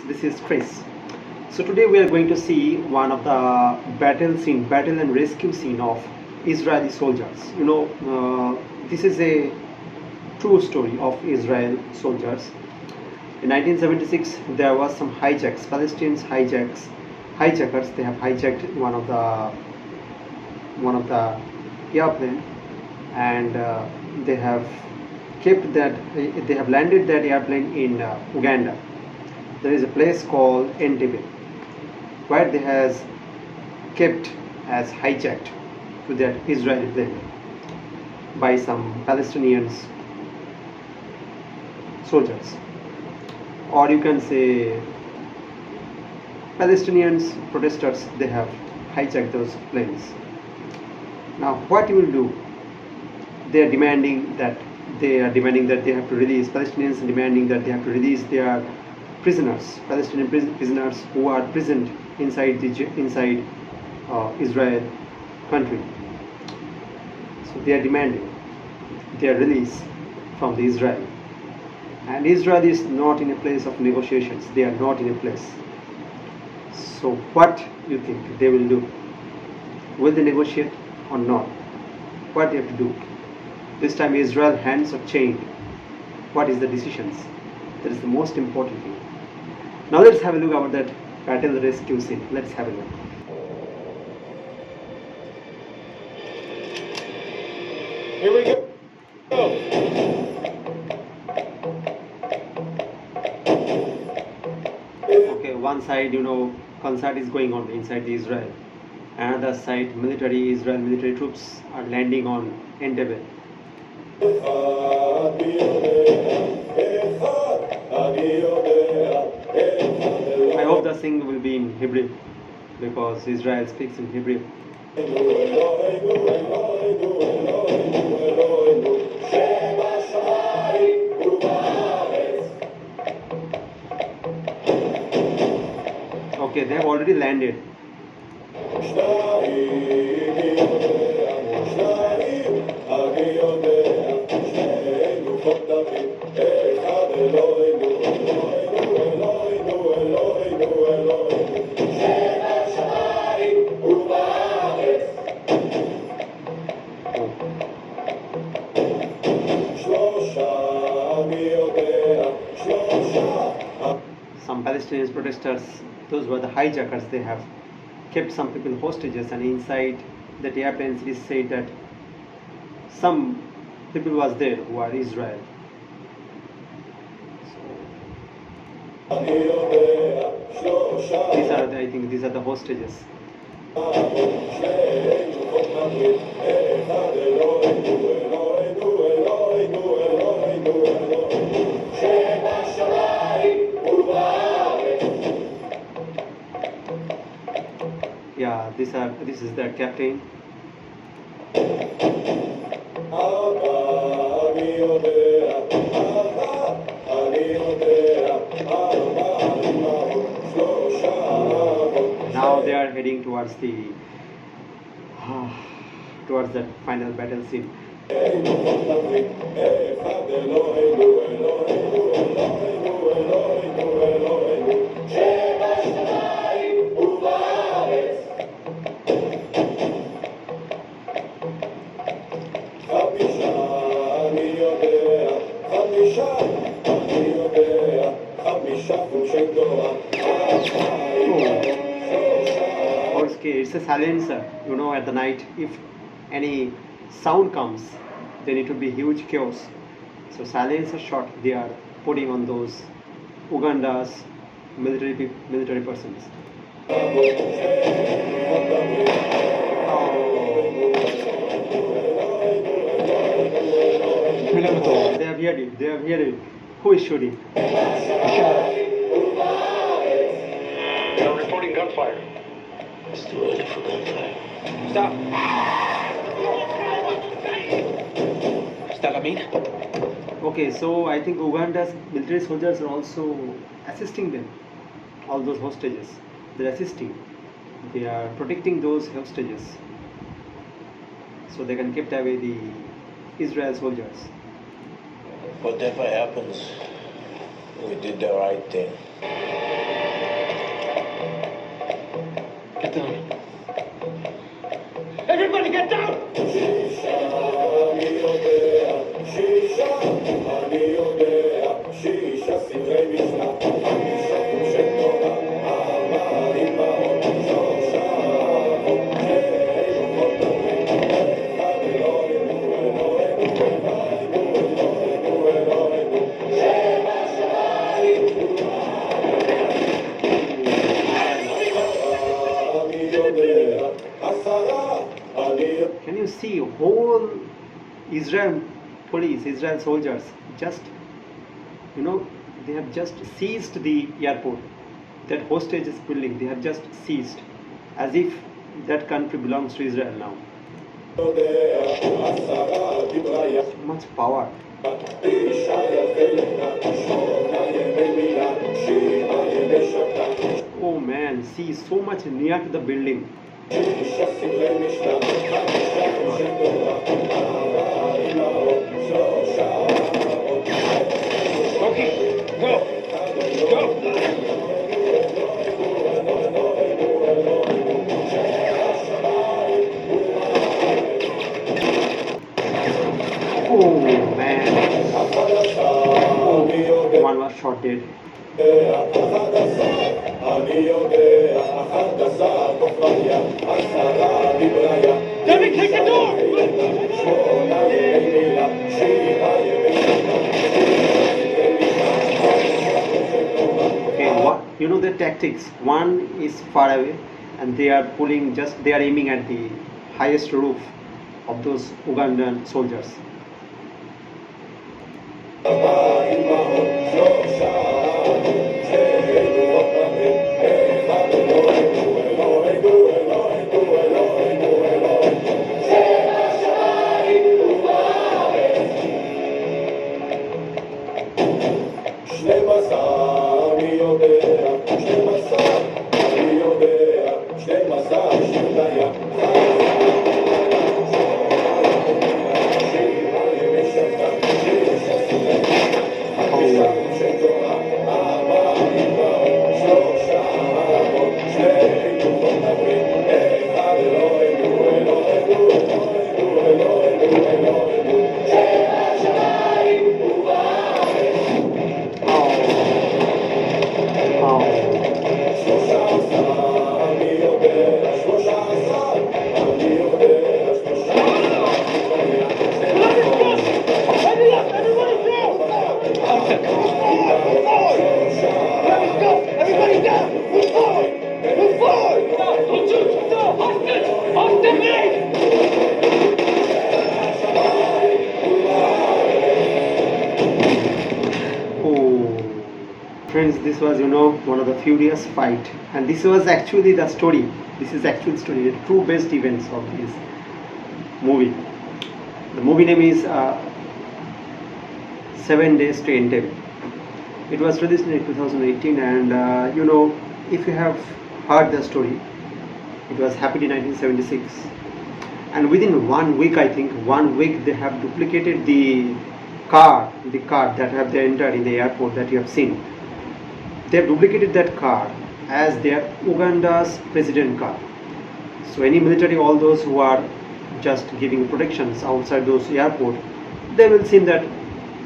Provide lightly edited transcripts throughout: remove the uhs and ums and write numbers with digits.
This is Chris. So today we are going to see one of the battle and rescue scene of Israeli soldiers. This is a true story of Israel soldiers. In 1976, there was some hijacks, Palestinians hijackers. They have hijacked one of the airplane, and they have they have landed that airplane in Uganda. There is a place called Entebbe where they has kept as hijacked to that Israeli plane by some Palestinians soldiers, or you can say Palestinians protesters. They have hijacked those planes. Now what you will do? They are demanding that they have to release Palestinians, demanding that they have to release their prisoners, Palestinian prisoners who are present inside Israel country. So they are demanding their release from the Israel, and Israel is not in a place of negotiations. They are not in a place. So what you think they will do? Will they negotiate or not? What they have to do? This time Israel hands are chained. What is the decisions? That is the most important thing. Now let's have a look about that battle rescue scene. Let's have a look. Here we go. Okay, one side, concert is going on inside the Israel. Another side, Israel military troops are landing on Entebbe. I hope the sing will be in Hebrew because Israel speaks in Hebrew. Okay, they have already landed. Some Palestinian protesters, those were the hijackers, they have kept some people hostages, and inside that airplane it is said that some people was there who are Israel. I think these are the hostages. Yeah, this is the captain. Now they are heading towards the final battle scene. Okay, it's a silencer. At the night, if any sound comes, then it will be huge chaos. So silencer shot they are putting on those Uganda's military persons. They have heard it. They have heard it. Who is shooting? They are reporting gunfire. It's too early for gunfire. Stop. Okay, so I think Uganda's military soldiers are also assisting them. All those hostages, they're assisting. They are protecting those hostages, so they can keep away the Israel soldiers. Whatever happens, we did the right thing. Get down. Everybody get down! Can you see whole Israel police, Israel soldiers, just, they have just seized the airport, that hostages building, they have just seized, as if that country belongs to Israel now. So much power. Oh man, see, so much near to the building. Okay, go! Go! Oh man. Oh, one was shot dead. Debbie, take the door! Okay, what the tactics. One is far away, and they are they are aiming at the highest roof of those Ugandan soldiers. Friends, this was one of the furious fight, and this was actually the story. This is actual story, the true best events of this movie. The movie name is 7 Days to Entebbe. It was released in 2018, and if you have heard the story, it was happened in 1976, and within 1 week, I think 1 week, they have duplicated the car that have they entered in the airport that you have seen. They have duplicated that car as their Uganda's president car. So any military, all those who are just giving protections outside those airport, they will see that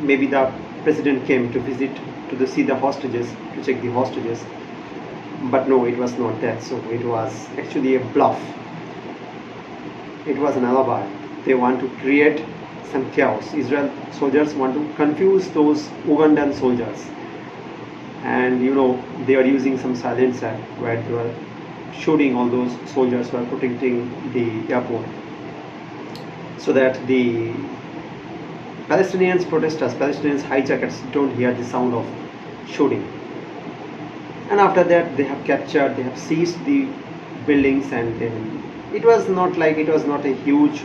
maybe the president came to visit, to see the hostages, to check the hostages. But no, it was not that. So it was actually a bluff. It was an alibi. They want to create some chaos. Israel soldiers want to confuse those Ugandan soldiers. And they are using some silencer where they were shooting all those soldiers who are protecting the airport, so that the Palestinians hijackers don't hear the sound of shooting. And after that, they have seized the buildings, and then it was not a huge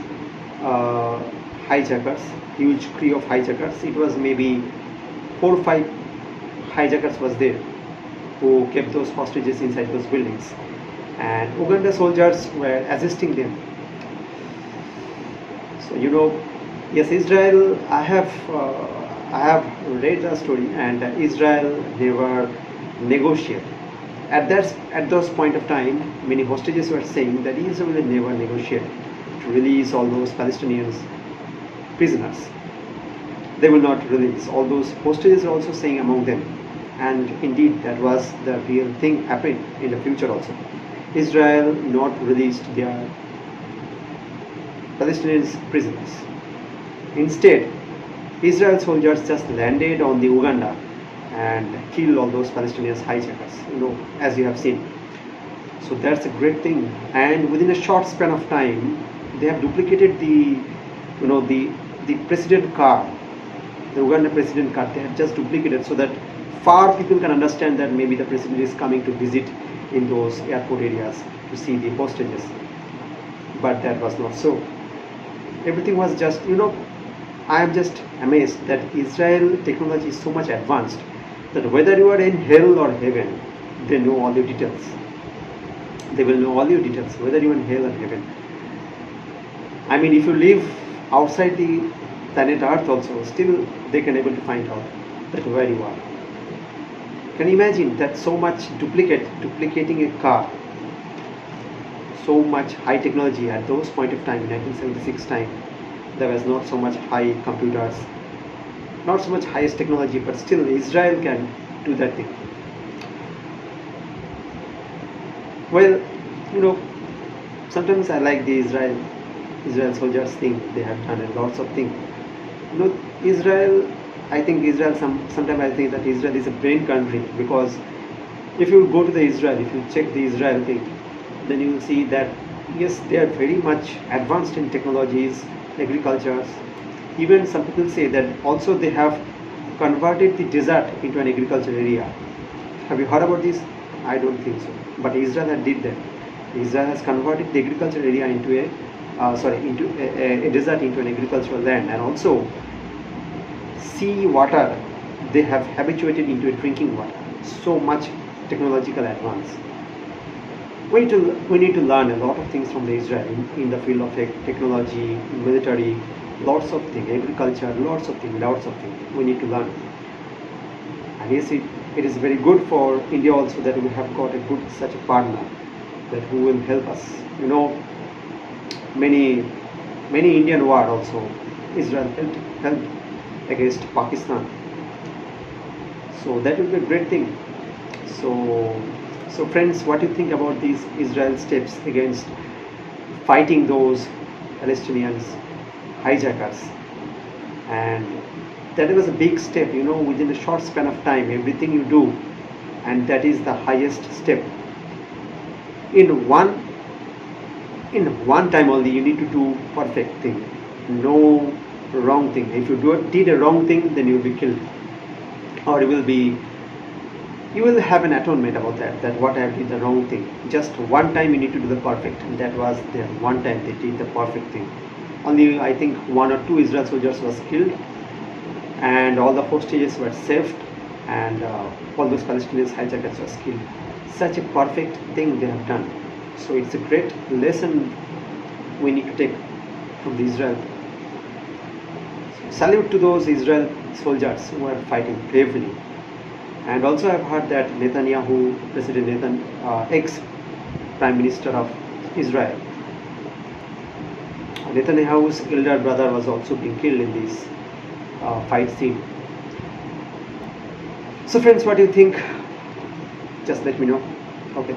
huge crew of hijackers. It was maybe 4 or 5 hijackers was there who kept those hostages inside those buildings, and Uganda soldiers were assisting them. So yes, Israel. I have read the story, and Israel, they were negotiate. At those point of time, many hostages were saying that Israel will never negotiate to release all those Palestinians prisoners. They will not release. All those hostages are also saying among them, and indeed that was the real thing happening in the future also. Israel not released their Palestinian prisoners. Instead, Israel soldiers just landed on the Uganda and killed all those Palestinian hijackers, as you have seen. So that's a great thing. And within a short span of time, they have duplicated the president car, the Uganda president car. They have just duplicated so that far people can understand that maybe the president is coming to visit in those airport areas to see the hostages. But that was not so. Everything was just, I am just amazed that Israel technology is so much advanced that whether you are in hell or heaven, they know all your details. They will know all your details, whether you are in hell or heaven. I mean, if you live outside the planet Earth also, still they can able to find out that where you are. Can you imagine that so much duplicating a car, so much high technology at those point of time in 1976 time. There was not so much high computers, not so much highest technology, but still Israel can do that thing. Well, sometimes I like the Israel soldiers thing. They have done lots of things. Israel. I think Israel. Sometimes I think that Israel is a brain country, because if you go to the Israel, if you check the Israel thing, then you will see that yes, they are very much advanced in technologies, agriculture. Even some people say that also they have converted the desert into an agriculture area. Have you heard about this? I don't think so. But Israel had did that. Israel has converted the agriculture area into a desert into an agricultural land, and also sea water they have habituated into a drinking water. So much technological advance. We need to learn a lot of things from the Israel in the field of technology, military, lots of things, agriculture, lots of things we need to learn. And yes, it is very good for India also that we have got a good such a partner that who will help us. Many Indian war also Israel helped against Pakistan. So that will be a great thing. So friends, what do you think about these Israel steps against fighting those Palestinians hijackers? And that was a big step, within a short span of time, everything you do, and that is the highest step. In one time only, you need to do perfect thing, no wrong thing. If you did a wrong thing, then you will be killed, or you will have an atonement about that what I have did the wrong thing. Just one time you need to do the perfect, and that was the one time they did the perfect thing. Only I think 1 or 2 Israel soldiers was killed, and all the hostages were saved, and all those Palestinian hijackers was killed. Such a perfect thing they have done. So it's a great lesson we need to take from the Israel. So salute to those Israel soldiers who are fighting bravely. And also I've heard that Netanyahu, ex-Prime Minister of Israel, Netanyahu's elder brother was also being killed in this fight scene. So friends, what do you think? Just let me know. Okay.